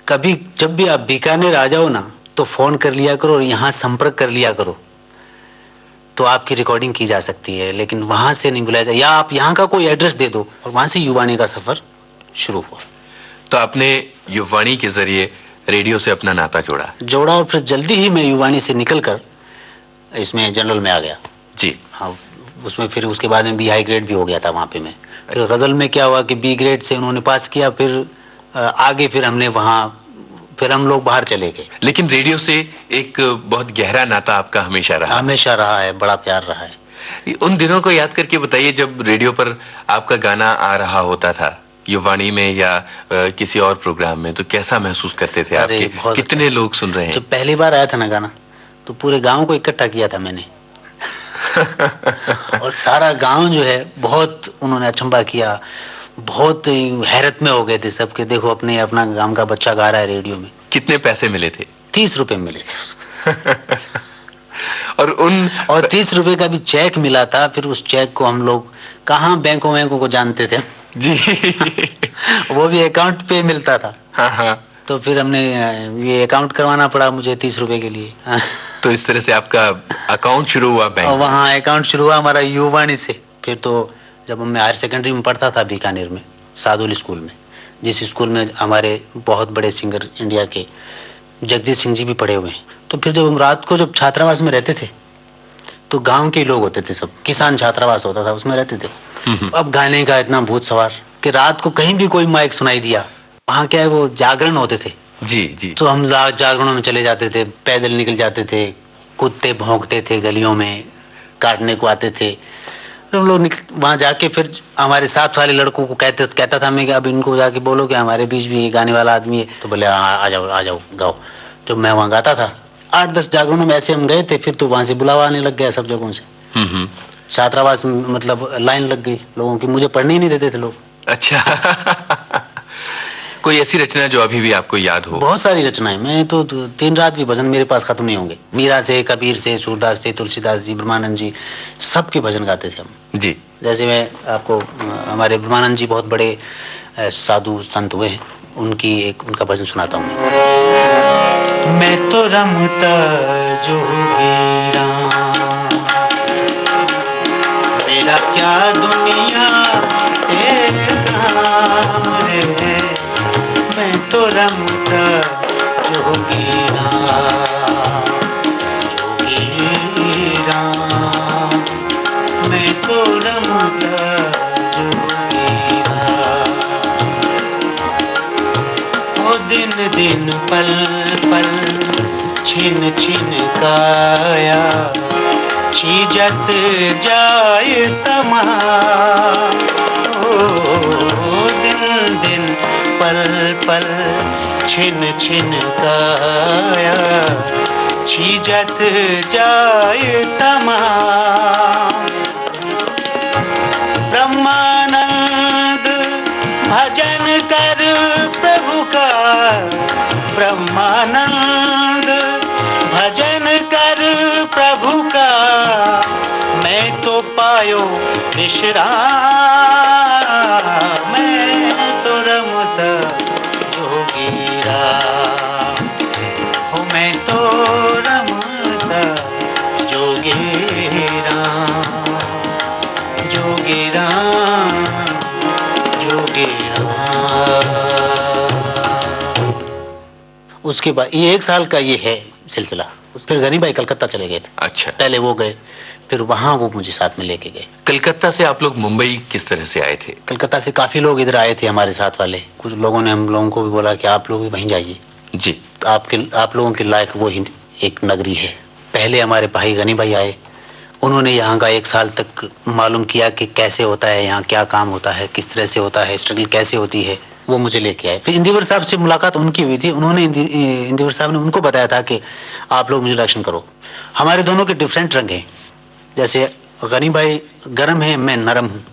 कभी जब भी आप बीकानेर आ जाओ ना तो फोन कर लिया करो और यहाँ संपर्क कर लिया करो। तो आपकी रिकॉर्डिंग की जा सकती है, लेकिन वहां से नहीं बुलाया जाए, या आप यहाँ का कोई एड्रेस दे दो। और वहां से युवाणी का सफर शुरू हुआ। तो आपने युवाणी के जरिए रेडियो से अपना नाता जोड़ा। और फिर जल्दी ही मैं युवाणी से निकलकर इसमें जनरल में आ गया। जी। हाँ, उसमें फिर उसके बाद में बी हाई ग्रेड भी हो गया था वहाँ पे मैं। फिर गजल में क्या हुआ कि बी ग्रेड से उन्होंने पास किया, फिर आगे फिर हमने वहाँ, फिर हम लोग बाहर चले गए। लेकिन रेडियो से एक बहुत गहरा नाता आपका हमेशा रहा। हमेशा रहा है, बड़ा प्यार रहा है। उन दिनों को याद करके बताइए जब रेडियो पर आपका गाना आ रहा होता था, युवाणी में या किसी और प्रोग्राम में, तो कैसा महसूस करते थे आपके? कितने लोग सुन रहे हैं? जब पहली बार आया था ना गाना, तो पूरे गांव को इकट्ठा किया था मैंने। और सारा गांव जो है बहुत उन्होंने अचंभा किया, बहुत हैरत में हो गए थे सबके, देखो अपना गांव का बच्चा गा रहा है रेडियो में। कितने पैसे मिले थे? 30 रुपए मिले थे उसको। और 30 रुपए का भी चेक मिला था। फिर उस चेक को हम लोग कहाँ बैंकों को जानते थे जी। वो भी अकाउंट पे मिलता था। हाँ हाँ। तो फिर हमने ये अकाउंट करवाना पड़ा मुझे 30 रुपए के लिए। तो इस तरह से आपका अकाउंट शुरू हुआ बैंक? और वहाँ अकाउंट शुरू हुआ हमारा युवाणी से। फिर तो जब मैं हायर सेकेंडरी में पढ़ता था बीकानेर में, सादुल स्कूल में, जिस स्कूल में हमारे बहुत बड़े सिंगर इंडिया के जगजीत सिंह जी भी पढ़े हुए हैं, तो फिर जब हम रात को जब छात्रावास में रहते थे, तो गांव के लोग होते थे, सब किसान छात्रावास होता था, उसमें रहते थे। अब गाने का इतना भूत सवार कि रात को कहीं भी कोई माइक सुनाई दिया, वहाँ क्या है वो जागरण होते थे। जी जी। तो हम जागरणों में चले जाते थे, पैदल निकल जाते थे, कुत्ते भौंकते थे गलियों में, काटने को आते थे। हम लोग वहां जाके फिर हमारे साथ वाले लड़कों को कहता था मैं कि अब इनको जाके बोलो कि हमारे बीच भी गाने वाला आदमी है। तो बोले आ जाओ गाओ। तो मैं वहां गाता था। 8-10 जागरणों में ऐसे हम गए थे। फिर तो वहां से बुलावा आने लग गया सब जगहों से। छात्रावास मतलब लाइन लग गई लोगों की, मुझे पढ़ने ही नहीं देते थे लोग। अच्छा। कोई ऐसी रचना जो अभी भी आपको याद हो? बहुत सारी रचनाएं। मैं तो 3 रात भी भजन मेरे पास खत्म नहीं होंगे। मीरा से, कबीर से, सूरदास से, तुलसीदास जी, ब्रह्मानंद जी, सबके भजन गाते थे हम। जी। जैसे मैं आपको, हमारे ब्रह्मानंद जी बहुत बड़े साधु संत हुए हैं, उनका भजन सुनाता हूँ। मैं तो रमता जोगीरा, मेरा क्या दुनिया से काम रे, मैं तो रमता जोगीरा, जोगीरा, मैं तो रमता जोगीरा। ओ दिन दिन पल पल छिन छिन काया, छीजत जाए तमा। ओ दिन दिन पल पल छिन छिन काया, छीजत जाए तमा। ब्रह्मानंद भजन कर प्रभु का, ब्रह्मानंद भजन कर प्रभु का, मैं तो पायो विश्राम, मैं तो रमता जोगीरा, हो मैं तो रमता जोगीरा, जोगीरा, जोगीरा। उसके बाद ये 1 साल का ये है सिलसिला। फिर गनी भाई कलकत्ता चले गए थे। अच्छा। पहले वो गए, फिर वहां वो मुझे साथ में लेके गए। कलकत्ता से आप लोग मुंबई किस तरह से आए थे? कलकत्ता से काफी लोग इधर आए थे हमारे साथ वाले। कुछ लोगों ने हम लोगों को भी बोला कि आप लोग भी वहीं जाइए। जी। तो आप लोगों के लायक वो ही एक नगरी है। पहले हमारे भाई गनी भाई आए, उन्होंने यहाँ का 1 साल तक मालूम किया कि कैसे होता है यहाँ, क्या काम होता है, किस तरह से होता है, स्ट्रगल कैसे होती है, वो मुझे लेके आए। फिर इंदिवर साहब से मुलाकात उनकी हुई थी। उन्होंने इंदिवर साहब ने उनको बताया था कि आप लोग मुझे दर्शन करो। हमारे दोनों के डिफरेंट रंग हैं। जैसे गनी भाई गर्म है, मैं नरम हूँ।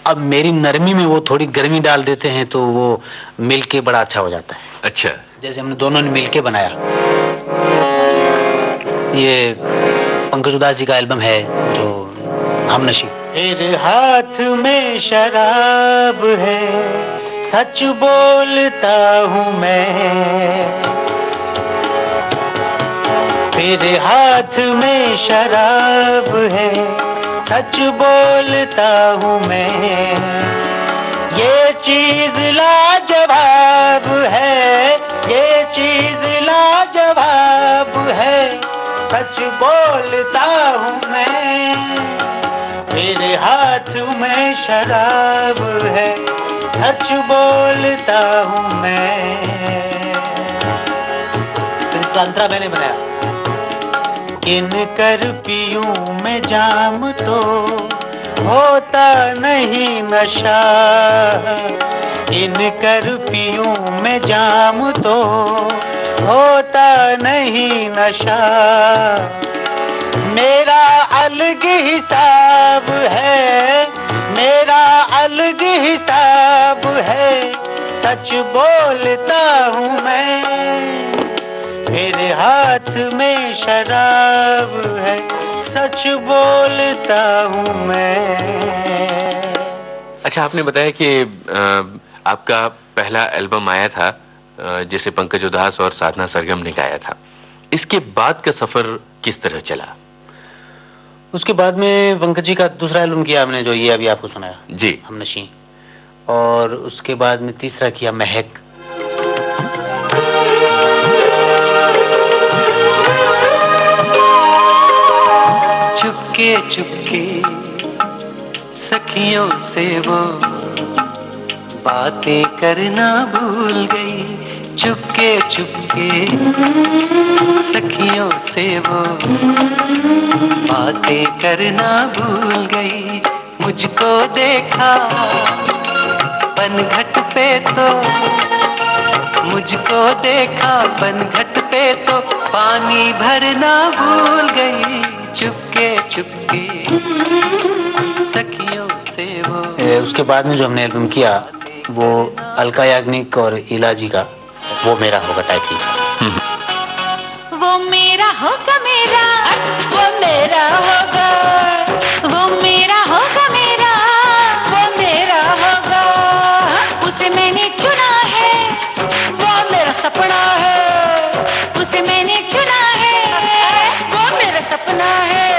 अब मेरी नरमी में वो थोड़ी गर्मी डाल देते हैं तो वो मिलके बड़ा अच्छा हो जाता है। अच्छा। जैसे हमने दोनों ने मिलके बनाया। ये पंकज उदास जी का एल्बम है जो हमनशी। तेरे हाथ में शराब है, सच बोलता हूँ मैं, मेरे हाथ में शराब है, सच बोलता हूँ मैं। ये चीज लाजवाब है, ये चीज लाजवाब है, सच बोलता हूँ मैं। मेरे हाथ में शराब है, सच बोलता हूँ मैं। तो इसका अंतरा मैंने बनाया। किन कर पीऊं मैं जाम तो होता नहीं नशा, इन कर पीऊं मैं जाम तो होता नहीं नशा। मेरा अलग हिसाब है, मेरा अलग हिसाब है, सच बोलता हूँ मैं। मेरे हाथ में शराब है, सच बोलता हूँ मैं। अच्छा, आपने बताया कि आपका पहला एल्बम आया था जिसे पंकज उधास और साधना सरगम ने गाया था। इसके बाद का सफर किस तरह चला? उसके बाद में पंकज जी का दूसरा एल्बम किया हमने, जो ये अभी आपको सुनाया जी, हमनशी। और उसके बाद में तीसरा किया महक। चुपके चुपके सखियों से वो बातें करना भूल गई। चुपके चुपके सखियों से वो बातें करना भूल गई। मुझको देखा पनघट पे तो, मुझको देखा पनघट पे तो पानी भरना भूल गई। चुपके चुपके सखियों से वो। उसके बाद में जो हमने एल्बम किया वो अलका याग्निक और इलाजी का वो मेरा होगा टाइटल। वो मेरा होगा मेरा, वो मेरा होगा, वो मेरा होगा मेरा, वो मेरा होगा। उसे मैंने चुना है, वो मेरा सपना है। उसे मैंने चुना है, वो मेरा सपना है।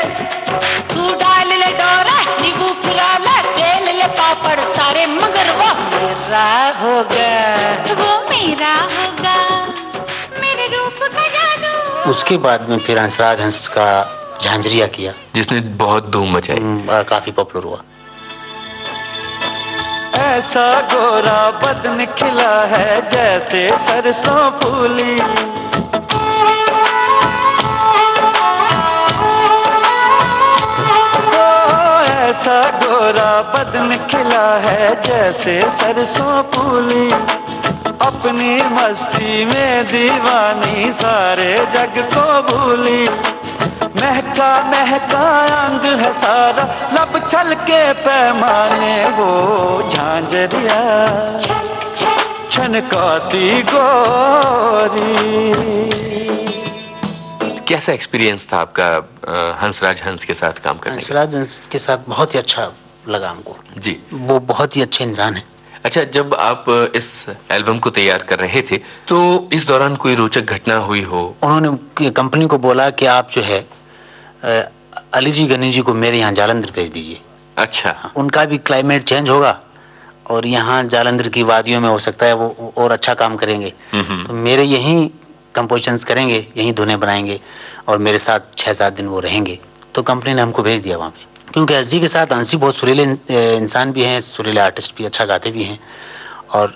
तू डाल ले डोरा, नींबू फुला ले, तेल ले पापड़ सारे, मगर वो मेरा होगा, वो मेरा होगा। मेरे रूप का जादू। उसके बाद में फिर हंसराज हंस का झांझरिया किया, जिसने बहुत धूम मचाई, काफी पॉपुलर हुआ। ऐसा गोरा बदन खिला है जैसे सरसों फूली, ऐसा गोरा बदन खिला है जैसे सरसों फूली। अपनी मस्ती में दीवानी सारे जग को भूली। महका महका अंग है सारा, लब छल के पैमाने वो झांझरिया छनकाती गोरी। कैसा एक्सपीरियंस था आपका हंसराज हंस के साथ काम करने का? हंसराज हंस के साथ बहुत ही अच्छा लगा हमको जी, वो बहुत ही अच्छे इंसान है। अच्छा, जब आप इस एल्बम को तैयार कर रहे थे तो इस दौरान कोई रोचक घटना हुई हो? उन्होंने कंपनी को बोला कि आप जो है अली जी गनी जी को मेरे यहाँ जालंधर भेज दीजिए। अच्छा, उनका भी क्लाइमेट चेंज होगा और यहाँ जालंधर की वादियों में हो सकता है वो और अच्छा काम करेंगे। तो मेरे यहीं कंपोजिशंस करेंगे, यहीं धुनें बनाएंगे और मेरे साथ 6-7 दिन वो रहेंगे। तो कंपनी ने हमको भेज दिया वहाँ पे, क्योंकि हंस जी के साथ हंसी बहुत सुरीले इंसान भी हैं, सुरीले आर्टिस्ट भी, अच्छा गाते भी हैं और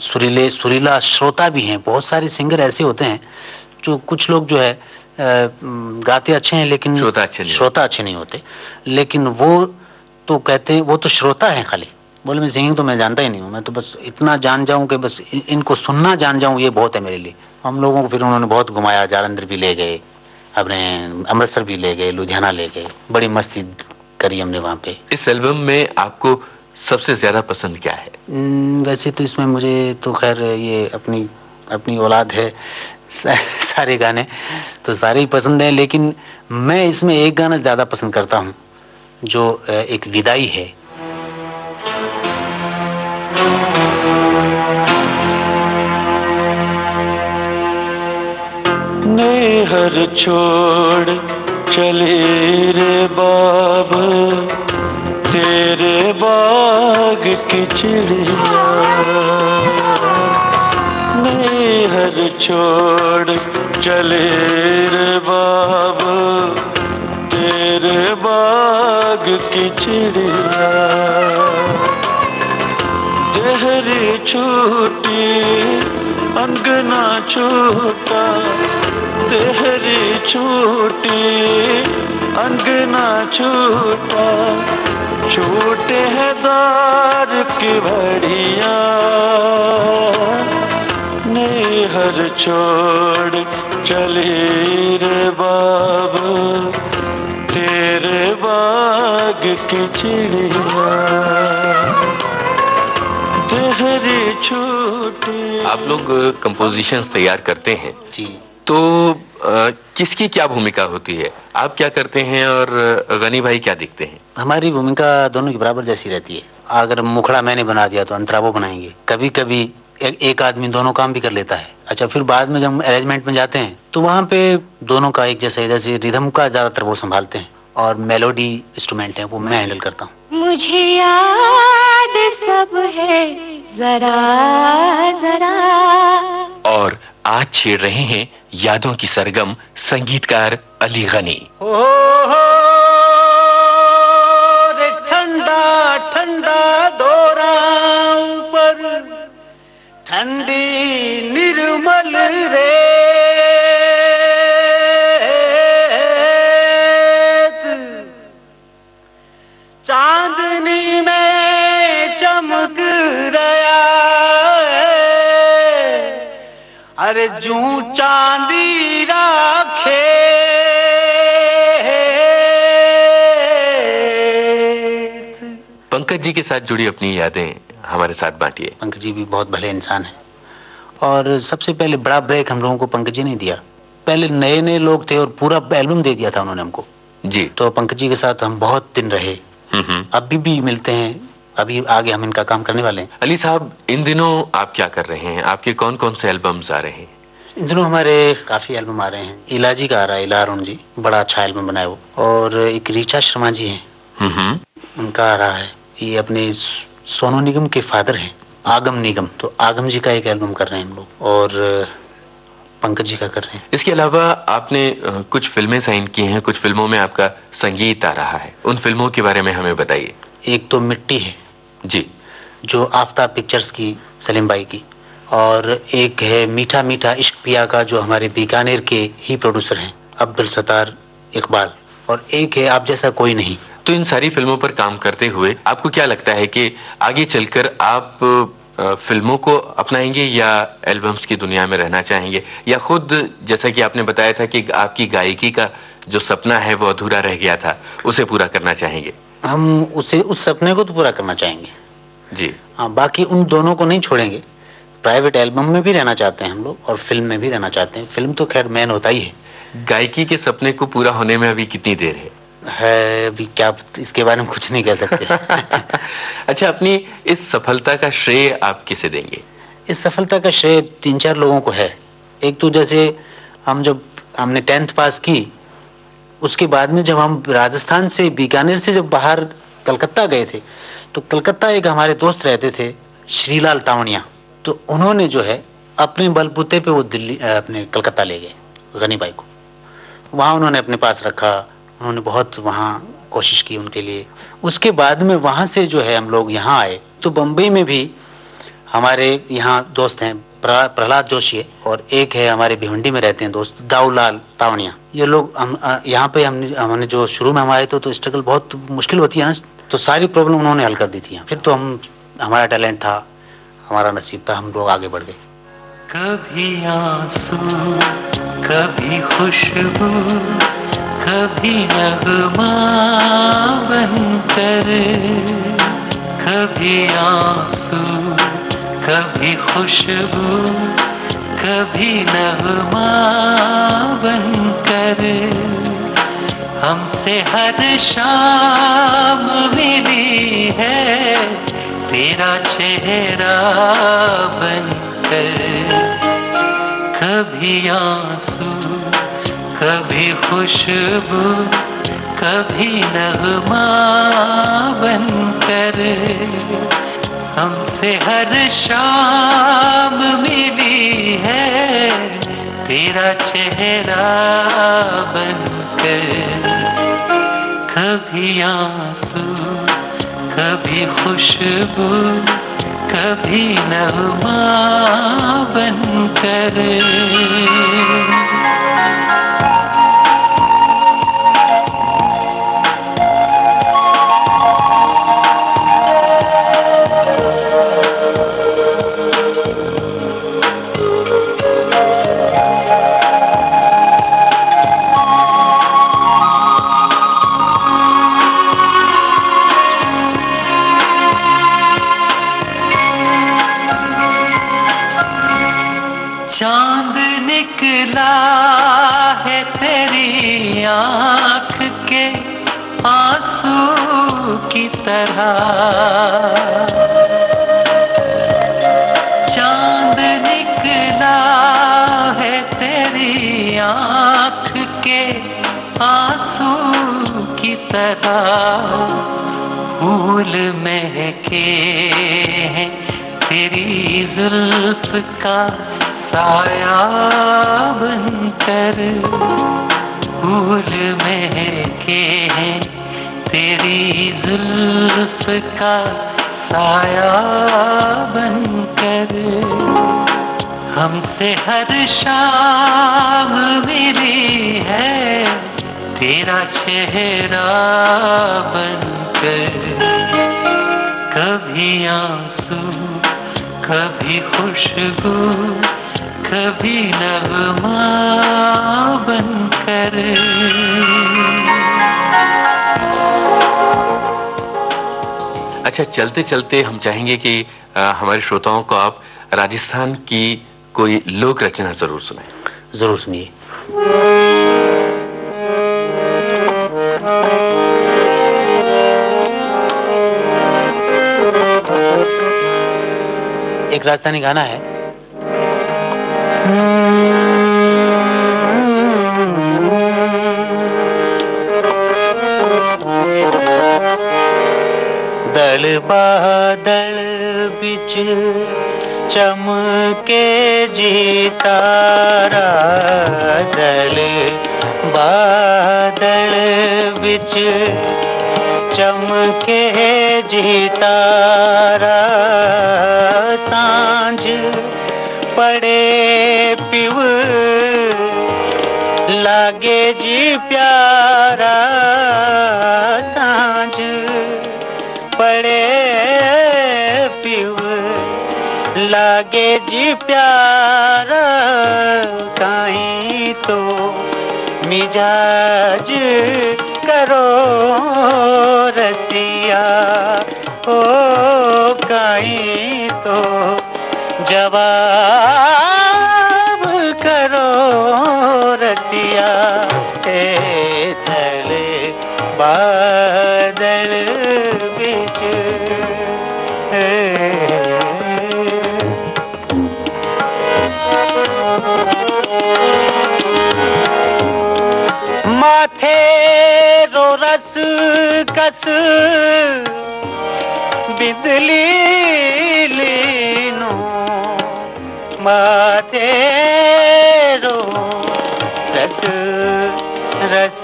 सुरीला श्रोता भी हैं। बहुत सारे सिंगर ऐसे होते हैं जो कुछ लोग जो है गाते अच्छे हैं लेकिन श्रोता अच्छे नहीं होते। लेकिन वो तो कहते हैं वो तो श्रोता हैं खाली, बोले मैं सिंगिंग तो मैं जानता ही नहीं हूँ, मैं तो बस इतना जान जाऊं कि बस इनको सुनना जान जाऊं, ये बहुत है मेरे लिए। हम लोगों को फिर उन्होंने बहुत घुमाया, जालंधर भी ले गए, अपने अमृतसर भी ले गए, लुधियाना ले गए, बड़ी मस्ती करी हमने वहाँ पे। इस एल्बम में आपको सबसे ज्यादा पसंद क्या है? वैसे तो इसमें मुझे तो खैर ये अपनी औलाद है, सारे गाने तो सारे ही पसंद हैं, लेकिन मैं इसमें एक गाना ज्यादा पसंद करता हूँ जो एक विदाई है। हर छोड़ चले रे बाब तेरे बाग की चिड़िया हर छोड़ चले रे बाब तेरे बाग की चिड़िया देहरी छूटी अंगना छूटा देहरी छूटी अंगना छूटा छूटे हैं दार की बढ़िया हर छोड़ चली रे बाब तेरे बाग की चिड़िया देहरी छूटी। आप लोग कंपोजिशंस तैयार करते हैं जी। तो किसकी क्या भूमिका होती है? आप क्या करते हैं और गनी भाई क्या दिखते हैं? हमारी भूमिका दोनों की बराबर जैसी रहती है। अगर मुखड़ा मैंने बना दिया तो अंतरा वो बनाएंगे। कभी कभी एक आदमी दोनों काम भी कर लेता है। अच्छा, फिर बाद में जब हम अरेंजमेंट में जाते हैं तो वहाँ पे दोनों का एक जैसे जैसे रिदम का ज्यादातर वो संभालते हैं और मेलोडी इंस्ट्रूमेंट है वो मैं हैंडल करता हूँ। मुझे याद सब है जरा जरा। और आज छेड़ रहे हैं यादों की सरगम संगीतकार अली गनी। रे ठंडा ठंडा दौरा ऊपर ठंडी निर्मल रेत चांदनी में चमक रहा है अरे जूं चांदी राखे। पंकज जी के साथ जुड़ी अपनी यादें हमारे साथ बांटिए। पंकज जी भी बहुत भले इंसान हैं और सबसे पहले बड़ा ब्रेक हम लोगों को पंकज जी ने दिया। पहले नए नए लोग थे और पूरा एल्बम दे दिया था उन्होंने हमको जी। तो पंकज जी के साथ हम बहुत दिन रहे। अभी भी मिलते हैं। अभी आगे हम इनका काम करने वाले हैं। अली साहब, इन दिनों आप क्या कर रहे हैं? आपके कौन कौन से एल्बम्स आ रहे हैं? इन दिनों हमारे काफी एल्बम आ रहे हैं। इलाजी का आ रहा है, इला अरुण जी, बड़ा अच्छा एल्बम बनाया वो। और एक रीचा शर्मा जी हैं, उनका आ रहा है। ये अपने सोनू निगम के फादर हैं, आगम निगम। तो आगम जी का एक एल्बम कर रहे हैं हम लोग और पंकज जी का कर रहे हैं। इसके अलावा आपने कुछ फिल्में साइन की हैं, कुछ फिल्मों में आपका संगीत आ रहा है। उन फिल्मों के बारे में हमें बताइए। एक तो मिट्टी है जी, जो आफ्ताब पिक्चर्स की, सलीम भाई की। और एक है मीठा मीठा इश्क पिया का, जो हमारे बीकानेर के ही प्रोड्यूसर हैं, अब्दुल सत्तार इकबाल। और एक है आप जैसा कोई नहीं। तो इन सारी फिल्मों पर काम करते हुए आपको क्या लगता है कि आगे चलकर आप फिल्मों को अपनाएंगे या एल्बम्स की दुनिया में रहना चाहेंगे, या खुद जैसा कि आपने बताया था कि आपकी गायकी का जो सपना है वो अधूरा रह गया था, उसे पूरा करना चाहेंगे? हम उस सपने को तो पूरा करना चाहेंगे जी। हाँ, बाकी उन दोनों को नहीं छोड़ेंगे। प्राइवेट एल्बम में भी रहना चाहते हैं हम लोग और फिल्म में भी रहना चाहते हैं। फिल्म तो खैर मैन होता ही है। गायकी के सपने को पूरा होने में अभी कितनी देर है? अभी क्या इसके बारे में कुछ नहीं कह सकते। अच्छा, अपनी इस सफलता का श्रेय आप किसे देंगे? इस सफलता का श्रेय 3-4 लोगों को है। एक तो जैसे हमने 10th पास की, उसके बाद में जब हम राजस्थान से, बीकानेर से जब बाहर कलकत्ता गए थे, तो कलकत्ता एक हमारे दोस्त रहते थे, श्रीलाल तावनिया। तो उन्होंने जो है अपने बलबूते पे वो दिल्ली अपने कलकत्ता ले गए गनी भाई को। वहाँ उन्होंने अपने पास रखा। उन्होंने बहुत वहाँ कोशिश की उनके लिए। उसके बाद में वहाँ से जो है हम लोग यहाँ आए। तो बम्बई में भी हमारे यहाँ दोस्त हैं, प्रहलाद जोशी है, और एक है हमारे भिवंडी में रहते हैं दोस्त, दाऊलाल तावनिया। ये लोग हम यहाँ पे हमने जो शुरू में हम आए तो स्ट्रगल बहुत मुश्किल होती है ना, तो सारी प्रॉब्लम उन्होंने हल कर दी थी। फिर तो हमारा टैलेंट था, हमारा नसीब था, हम लोग आगे बढ़ गए। कभी आंसू, कभी खुशबू, कभी नगमा बनकर, कभी आंसू, कभी खुशबू, कभी नगमा बनकर, हमसे हर शाम मिली है तेरा चेहरा बनकर। कभी आंसू, कभी खुशबू कभी नगमा बनकर हमसे हर शाम मिली है तेरा चेहरा बनकर। कभी आंसू कभी खुशबू कभी नगमा बनकर। चांद निकला है तेरी आँख के आंसू की तरह। चांद निकला है तेरी आँख के आंसू की तरह। फूल महके हैं तेरी जुल्फ का साया बनकर। फूल महके हैं तेरी जुल्फ का साया बनकर। हमसे हर शाम मिली है तेरा चेहरा बनकर। कभी आंसू कभी खुशबू कभी नगमा बनकर। अच्छा, चलते चलते हम चाहेंगे कि हमारे श्रोताओं को आप राजस्थान की कोई लोक रचना जरूर सुनाएं। जरूर सुनिए। एक राजस्थानी गाना है। दल बादल बिच चमके जी तारा। दल बादल बिच चमके जी तारा। सांझ पड़े पिव लागे जी प्यारा। सांझ पड़े पिव लागे जी प्यारा। काई तो मिजाज करो रसिया। ओ काई तो जवाब करो रसिया। ए दल बादल बिच माथे रो रस कस बिदली लीनो। माथे रो रस रस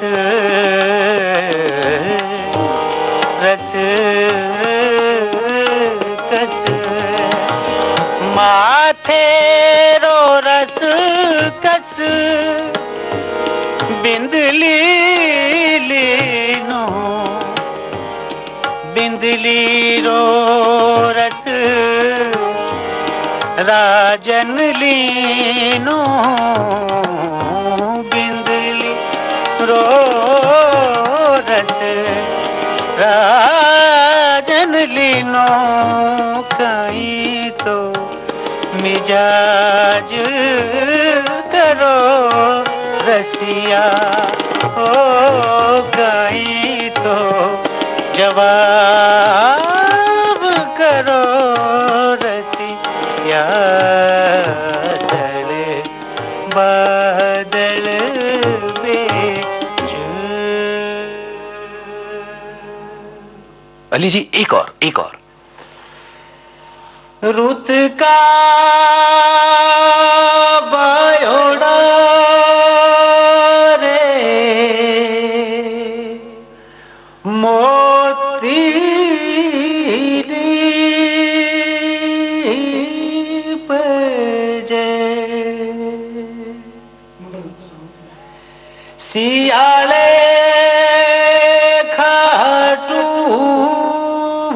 रस कस। माथे रो रस कस बिंदली लीनो। बिंदली रो रस राजन लीनो। बिंदली रो रस राजन लीनो। कहीं तो मिजाज करो रसिया। ओ गई तो जवाब करो रसिया। दल बादल अली जी एक और रुत का बायोड़ा रे मोती सियाले खाटू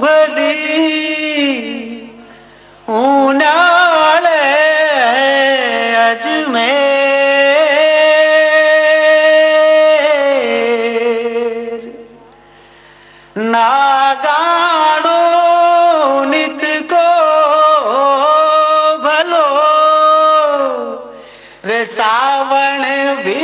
भली ऊनाले अजमेर नागानो नित को भलो रे सावण भी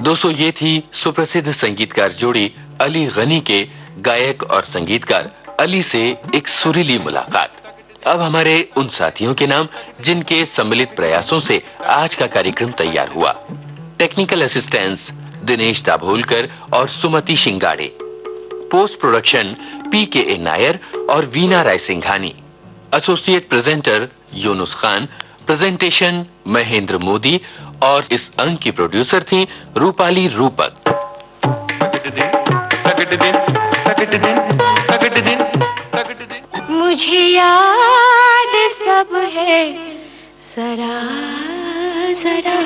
दोस्तों ये थी सुप्रसिद्ध संगीतकार जोड़ी अली गनी के गायक और संगीतकार अली से एक सुरीली मुलाकात। अब हमारे उन साथियों के नाम जिनके सम्मिलित प्रयासों से आज का कार्यक्रम तैयार हुआ। टेक्निकल असिस्टेंस दिनेश दाभोलकर और Sumati Shingade, post production PKA Nair और Veena Rai Singhani, associate presenter Yunus Khan, presentation Mahendra Modi और इस अंक की प्रोड्यूसर थी रूपाली रूपक। मुझे याद सब है जरा जरा